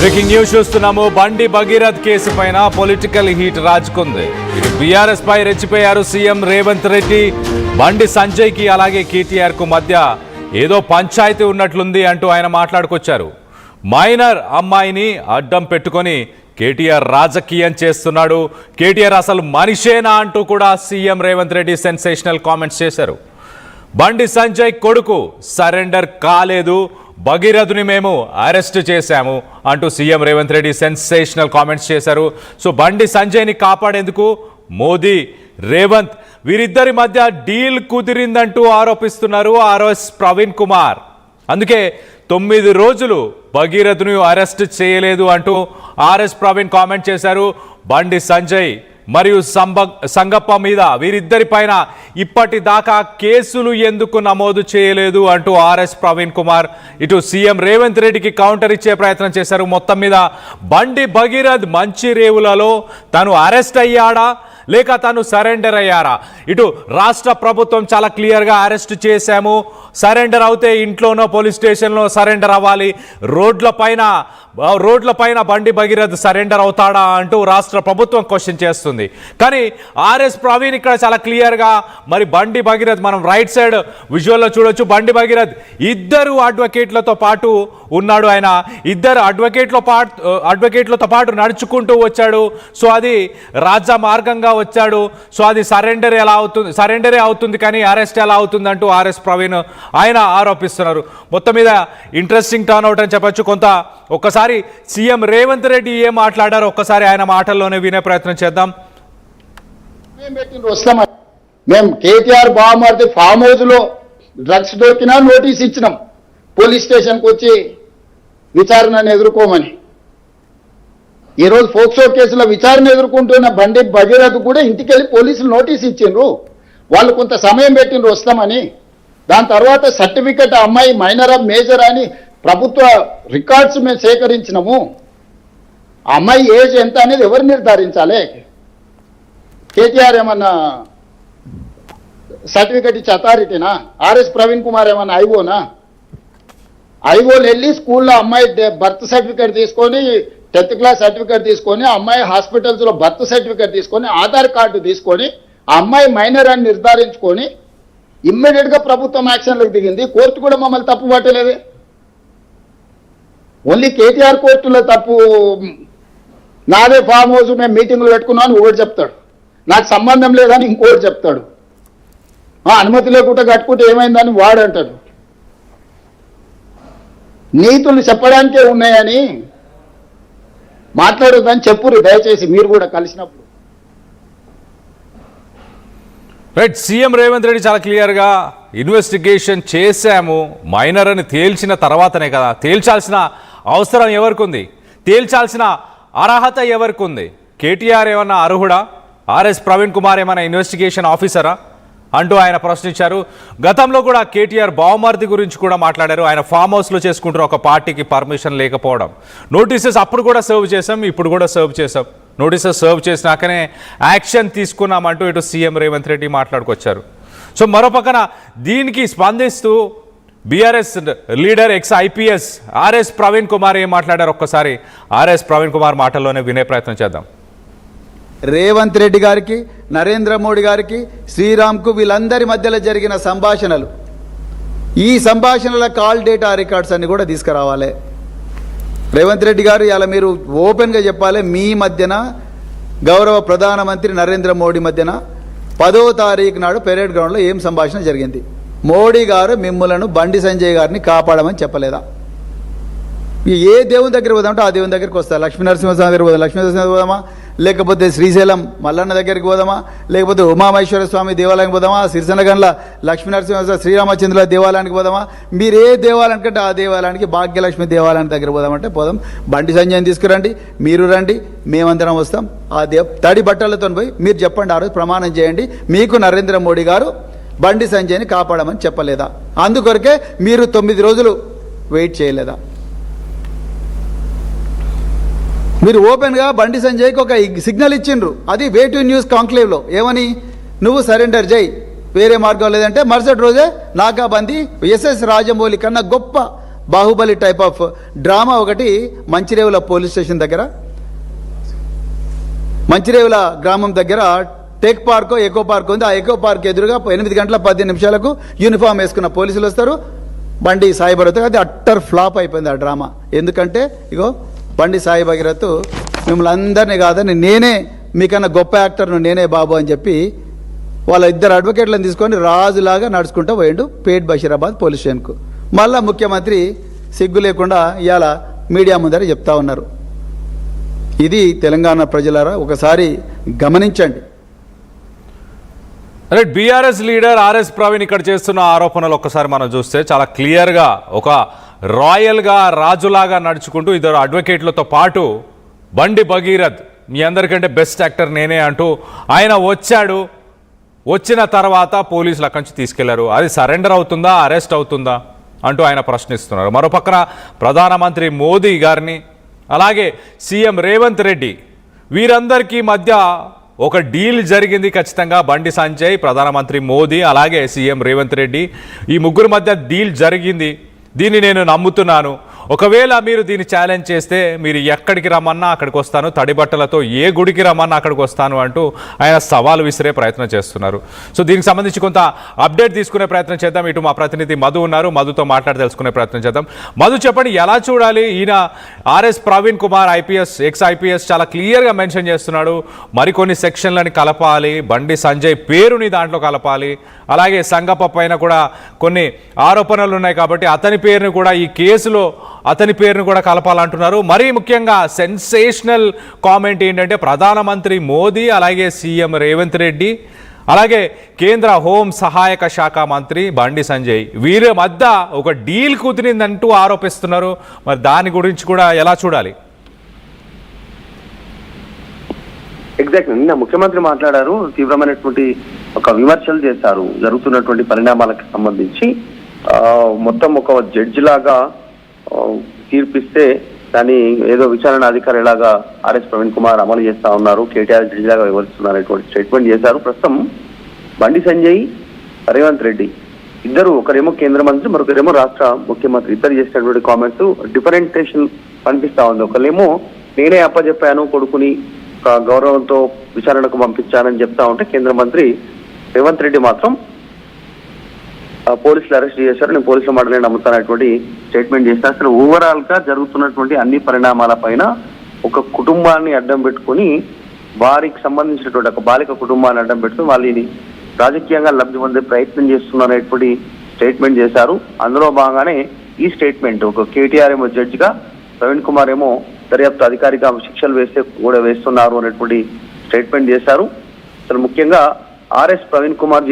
Breaking news చూస్తున్నాము. బండి Bhagirath case పైన పొలిటికల్ హీట్ రాజుకుంది. ఇటు బీఆర్ఎస్ పై రెచ్చిపోయారు సీఎం రేవంత్ రెడ్డి. బండి సంజయ్ కి అలాగే కేటీఆర్ కు మధ్య ఏదో పంచాయతీ ఉన్నట్లుంది అంటూ ఆయన మాట్లాడుకొచ్చారు. మైనర్ అమ్మాయిని అడ్డం పెట్టుకొని కేటీఆర్ రాజకీయం చేస్తున్నాడు, కేటీఆర్ అసలు మనిషేనా అంటూ కూడా CM Revanth Reddy sensational comments చేశారు. బండి సంజయ్ కొడుకు సరెండర్ కాలేదు, భగీరథుని మేము అరెస్ట్ చేశాము అంటూ CM Revanth Reddy sensational comments చేశారు. సో బండి సంజయ్ని కాపాడేందుకు మోదీ, రేవంత్ వీరిద్దరి మధ్య డీల్ కుదిరిందంటూ ఆరోపిస్తున్నారు ఆర్ఎస్ ప్రవీణ్ కుమార్. అందుకే 9 రోజులు భగీరథుని అరెస్ట్ చేయలేదు అంటూ ఆర్ఎస్ ప్రవీణ్ కామెంట్ చేశారు. బండి సంజయ్ మరియు సంగప్ప మీద వీరిద్దరి పైన ఇప్పటిదాకా కేసులు ఎందుకు నమోదు చేయలేదు అంటూ ఆర్ఎస్ ప్రవీణ్ కుమార్ ఇటు సీఎం రేవంత్ రెడ్డికి కౌంటర్ ఇచ్చే ప్రయత్నం చేశారు. మొత్తం మీద బండి భగీరథ్ మంచిరేవులలో తను అరెస్ట్ అయ్యాడా లేక తను సరెండర్ అయ్యారా? ఇటు రాష్ట్ర ప్రభుత్వం చాలా క్లియర్గా అరెస్ట్ చేశాము, సరెండర్ అవుతే ఇంట్లోనో పోలీస్ స్టేషన్లో సరెండర్ అవ్వాలి, రోడ్ల పైన బండి భగీరథ్ సరెండర్ అవుతాడా అంటూ రాష్ట్ర ప్రభుత్వం క్వశ్చన్ చేస్తుంది. కానీ ఆర్ఎస్ ప్రవీణ్ ఇక్కడ చాలా క్లియర్గా మరి బండి భగీరథ్ మనం రైట్ సైడ్ విజువల్లో చూడొచ్చు. బండి భగీరథ్ ఇద్దరు అడ్వకేట్లతో పాటు ఉన్నాడు. ఆయన ఇద్దరు అడ్వకేట్లతో పాటు నడుచుకుంటూ వచ్చాడు. సో అది రాజ్య మార్గంగా వచ్చాడు. సో అది సరెండరే అవుతుంది కానీ అరెస్ట్ ఎలా అవుతుంది అంటూ ఆర్ఎస్ ప్రవీణ్ ఆయన ఆరోపిస్తున్నారు. మొత్తం మీద ఇంట్రెస్టింగ్ టర్న్ అవుట్ అని చెప్పొచ్చు. ఒక్కసారి సీఎం రేవంత్ రెడ్డి ఏం మాట్లాడారో ఒక్కసారి ఆయన మాటల్లోనే వినే ప్రయత్నం చేద్దాం. మేము కేటీఆర్ బావమరిది ఫామ్ హౌస్ లో డ్రగ్స్ దొరికినా నోటీస్ ఇచ్చినాం, పోలీస్ స్టేషన్కి వచ్చి విచారణను ఎదుర్కోమని. ఈరోజు ఫోక్సో కేసులో విచారణ ఎదుర్కొంటున్న బండి భగీరథ్ కూడా ఇంటికెళ్ళి పోలీసులు నోటీస్ ఇచ్చిండ్రు, వాళ్ళు కొంత సమయం పెట్టిండ్రు వస్తామని. దాని తర్వాత సర్టిఫికెట్ అమ్మాయి మైనర్ ఆఫ్ మేజర్ అని ప్రభుత్వ రికార్డ్స్ మేము సేకరించినాము. ఆ అమ్మాయి ఏజ్ ఎంత అనేది ఎవరు నిర్ధారించాలి? కేటీఆర్ ఏమన్నా సర్టిఫికెట్ ఇచ్చే అథారిటీనా? ఆర్ఎస్ ప్రవీణ్ కుమార్ ఏమన్నా ఐఓనా? ఐఓలు వెళ్ళి స్కూల్లో అమ్మాయి బర్త్ సర్టిఫికేట్ తీసుకొని, 10th క్లాస్ సర్టిఫికేట్ తీసుకొని, అమ్మాయి హాస్పిటల్స్లో బర్త్ సర్టిఫికేట్ తీసుకొని, ఆధార్ కార్డు తీసుకొని, ఆ అమ్మాయి మైనర్ అని నిర్ధారించుకొని ఇమ్మీడియట్గా ప్రభుత్వం యాక్షన్లకు దిగింది. కోర్టు కూడా మమ్మల్ని తప్పు పట్టలేదే. ఓన్లీ కేటీఆర్ కోర్టులో తప్పు. నాదే ఫామ్ హౌస్ మేము మీటింగ్లు పెట్టుకున్నాను ఒకటి చెప్తాడు, నాకు సంబంధం లేదని ఇంకోటి చెప్తాడు, అనుమతి లేకుండా కట్టుకుంటే ఏమైందని వాడు అంటాడు. నీతులు చెప్పడానికే ఉన్నాయని మాట్లాడొద్దని చెప్పురు దయచేసి మీరు కూడా కలిసినప్పుడు. రైట్, సీఎం రేవంత్ రెడ్డి చాలా క్లియర్గా ఇన్వెస్టిగేషన్ చేశాము, మైనర్ అని తేల్చిన తర్వాతనే కదా. తేల్చాల్సిన అవసరం ఎవరికి ఉంది? తేల్చాల్సిన అర్హత ఎవరికి ఉంది? కేటీఆర్ ఏమన్నా అర్హుడా? ఆర్ఎస్ ప్రవీణ్ కుమార్ ఏమన్నా ఇన్వెస్టిగేషన్ ఆఫీసరా అంటూ ఆయన ప్రశ్నించారు. గతంలో కూడా కేటీఆర్ బావమర్ది గురించి కూడా మాట్లాడారు. ఆయన ఫామ్ హౌస్లో చేసుకుంటున్న ఒక పార్టీకి పర్మిషన్ లేకపోవడం, నోటీసెస్ అప్పుడు కూడా సర్వ్ చేసాం, ఇప్పుడు కూడా సర్వ్ చేసాం, నోటీసెస్ సర్వ్ చేసినాకనే యాక్షన్ తీసుకున్నామంటూ ఇటు సీఎం రేవంత్ రెడ్డి మాట్లాడుకొచ్చారు. సో మరోపక్కన దీనికి స్పందిస్తూ BRS leader ex-IPS RS Praveen Kumar ఏం మాట్లాడారు ఒక్కసారి ఆర్ఎస్ ప్రవీణ్ కుమార్ మాటల్లోనే వినే ప్రయత్నం చేద్దాం. రేవంత్ రెడ్డి గారికి, నరేంద్ర మోడీ గారికి, శ్రీరామ్కు వీళ్ళందరి మధ్యలో జరిగిన సంభాషణలు, ఈ సంభాషణల కాల్ డేటా రికార్డ్స్ అన్ని కూడా తీసుకురావాలి. రేవంత్ రెడ్డి గారు ఇలా మీరు ఓపెన్గా చెప్పాలి, మీ మధ్యన గౌరవ ప్రధానమంత్రి నరేంద్ర మోడీ మధ్యన 10వ తారీఖు నాడు పెరేడ్ గ్రౌండ్లో ఏం సంభాషణ జరిగింది? మోడీ గారు మిమ్మలను బండి సంజయ్ గారిని కాపాడమని చెప్పలేదా? ఏ దేవుని దగ్గర పోదామంటే ఆ దేవుని దగ్గరికి వస్తారు. లక్ష్మీనరసింహస్వామి దగ్గర పోదాం, లక్ష్మీనరసింహ పోదామా, లేకపోతే శ్రీశైలం మల్లన్న దగ్గరికి పోదామా, లేకపోతే ఉమామహేశ్వర స్వామి దేవాలయానికి పోదామా, సిరిసనగండ్ల లక్ష్మీనరసింహస్వామి శ్రీరామచంద్రుల దేవాలయానికి పోదామా, మీరు ఏ దేవాలయానికి అంటే ఆ దేవాలయానికి, భాగ్యలక్ష్మి దేవాలయానికి దగ్గర పోదామంటే పోదాం. బండి సంజయ్ని తీసుకురండి, మీరు రండి, మేమందరం వస్తాం. ఆ తడి బట్టలతో పోయి మీరు చెప్పండి, ఆ రోజు ప్రమాణం చేయండి, మీకు నరేంద్ర మోడీ గారు బండి సంజయ్ని కాపాడమని చెప్పలేదా? అందుకొరకే మీరు 9 రోజులు వెయిట్ చేయలేదా? మీరు ఓపెన్గా బండి సంజయ్కి ఒక సిగ్నల్ ఇచ్చిండ్రు, అది వే టు న్యూస్ కాంక్లేవ్లో. ఏమని? నువ్వు సరెండర్ చేయి, వేరే మార్గం లేదంటే మరుసటి రోజే నాకాబందీ ఎస్ఎస్ రాజమౌళి కన్నా గొప్ప బాహుబలి టైప్ ఆఫ్ డ్రామా ఒకటి మంచిరేవుల పోలీస్ స్టేషన్ దగ్గర, మంచిరేవుల గ్రామం దగ్గర టేక్ పార్క్ ఎకో పార్క్ ఉంది. ఆ ఎకో పార్క్ ఎదురుగా 8 గంటల 15 నిమిషాలకు యూనిఫామ్ వేసుకున్న పోలీసులు వస్తారు, బండి సాయి భగీరథ్. అది అట్టర్ ఫ్లాప్ అయిపోయింది ఆ డ్రామా. ఎందుకంటే ఇగో బండి సాయి భగీరథ్ మిమ్మల్ని అందరినీ కాదని నేనే మీకన్నా గొప్ప యాక్టర్ను నేనే బాబు అని చెప్పి వాళ్ళ ఇద్దరు అడ్వకేట్లను తీసుకొని రాజులాగా నడుచుకుంటూ పోయిండు పేట్ బషీరాబాద్ పోలీస్ స్టేషన్కు. మళ్ళా ముఖ్యమంత్రి సిగ్గు లేకుండా ఇవాళ మీడియా ముందర చెప్తా ఉన్నారు. ఇది తెలంగాణ ప్రజలారా ఒకసారి గమనించండి. అరే బీఆర్ఎస్ లీడర్ ఆర్ఎస్ ప్రవీణ్ ఇక్కడ చేస్తున్న ఆరోపణలు ఒక్కసారి మనం చూస్తే చాలా క్లియర్గా ఒక రాయల్గా రాజులాగా నడుచుకుంటూ ఇద్దరు అడ్వకేట్లతో పాటు బండి భగీరథ్ మీ అందరికంటే బెస్ట్ యాక్టర్ నేనే అంటూ ఆయన వచ్చాడు. వచ్చిన తర్వాత పోలీసులు అక్కడి నుంచి తీసుకెళ్లారు. అది సరెండర్ అవుతుందా, అరెస్ట్ అవుతుందా అంటూ ఆయన ప్రశ్నిస్తున్నారు. మరోపక్కన ప్రధానమంత్రి మోదీ గారిని అలాగే సీఎం రేవంత్ రెడ్డి వీరందరికీ మధ్య ఒక డీల్ జరిగింది ఖచ్చితంగా. బండి సంజయ్, ప్రధానమంత్రి మోదీ అలాగే సీఎం రేవంత్ రెడ్డి ఈ ముగ్గురు మధ్య డీల్ జరిగింది. దీన్ని నేను నమ్ముతున్నాను. ఒకవేళ మీరు దీన్ని ఛాలెంజ్ చేస్తే మీరు ఎక్కడికి రమ్మన్నా అక్కడికి వస్తాను, తడి బట్టలతో ఏ గుడికి రమ్మన్నా అక్కడికి వస్తాను అంటూ ఆయన సవాలు విసిరే ప్రయత్నం చేస్తున్నారు. సో దీనికి సంబంధించి కొంత అప్డేట్ తీసుకునే ప్రయత్నం చేద్దాం. ఇటు మా ప్రతినిధి మధు ఉన్నారు, మధుతో మాట్లాడి తెలుసుకునే ప్రయత్నం చేద్దాం. మధు చెప్పండి, ఎలా చూడాలి? ఈయన RS Praveen Kumar IPS, X IPS చాలా క్లియర్గా మెన్షన్ చేస్తున్నాడు. మరికొన్ని సెక్షన్లని కలపాలి, బండి సంజయ్ పేరుని దాంట్లో కలపాలి, అలాగే సంగప్ప పైన కూడా కొన్ని ఆరోపణలు ఉన్నాయి కాబట్టి అతని పేరుని కూడా ఈ కేసులో అతని పేరును కూడా కలపాలంటున్నారు. మరీ ముఖ్యంగా సెన్సేషనల్ కామెంట్ ఏంటంటే ప్రధానమంత్రి మోదీ అలాగే సీఎం రేవంత్ రెడ్డి అలాగే కేంద్ర హోం సహాయక శాఖ మంత్రి బండి సంజయ్ వీరి మధ్య ఒక డీల్ కుదిరిందంటూ ఆరోపిస్తున్నారు. మరి దాని గురించి కూడా ఎలా చూడాలి? ఎగ్జాక్ట్ నిన్న ముఖ్యమంత్రి మాట్లాడారు, తీవ్రమైనటువంటి ఒక విమర్శలు చేశారు జరుగుతున్నటువంటి పరిణామాలకు సంబంధించి. మొత్తం ఒక జడ్జి లాగా తీర్పిస్తే దాన్ని ఏదో విచారణ అధికారి లాగా ఆర్ఎస్ ప్రవీణ్ కుమార్ అమలు చేస్తా ఉన్నారు, కేటీఆర్ జడ్జి లాగా వివరిస్తున్నారనేటువంటి స్టేట్మెంట్ చేశారు. ప్రస్తుతం బండి సంజయ్, రేవంత్ రెడ్డి ఇద్దరు, ఒకరేమో కేంద్ర మంత్రి మరొకరేమో రాష్ట్ర ముఖ్యమంత్రి, ఇద్దరు చేసినటువంటి కామెంట్స్ డిఫరెంటేషన్ కనిపిస్తా ఉంది. ఒకరేమో నేనే అప్పచెప్పాను కొడుకుని గౌరవంతో విచారణకు పంపించానని చెప్తా ఉంటే, కేంద్ర మంత్రి రేవంత్ రెడ్డి మాత్రం పోలీసులు అరెస్ట్ చేశారు, నేను పోలీసుల మాటలే నమ్ముతానటువంటి స్టేట్మెంట్ చేశారు. అసలు ఓవరాల్ గా జరుగుతున్నటువంటి అన్ని పరిణామాల పైన ఒక కుటుంబాన్ని అడ్డం పెట్టుకుని, వారికి సంబంధించినటువంటి ఒక బాలిక కుటుంబాన్ని అడ్డం పెట్టుకుని వాళ్ళని రాజకీయంగా లబ్ధి పొందే ప్రయత్నం చేస్తున్నారనేటువంటి స్టేట్మెంట్ చేశారు. అందులో భాగంగానే ఈ స్టేట్మెంట్ ఒక కేటీఆర్ ఏమో జడ్జిగా, ప్రవీణ్ కుమార్ ఏమో దర్యాప్తు అధికారిగా శిక్షలు వేస్తే కూడా వేస్తున్నారు అనేటువంటి స్టేట్మెంట్ చేశారు. అసలు ముఖ్యంగా ఆర్ఎస్ ప్రవీణ్ కుమార్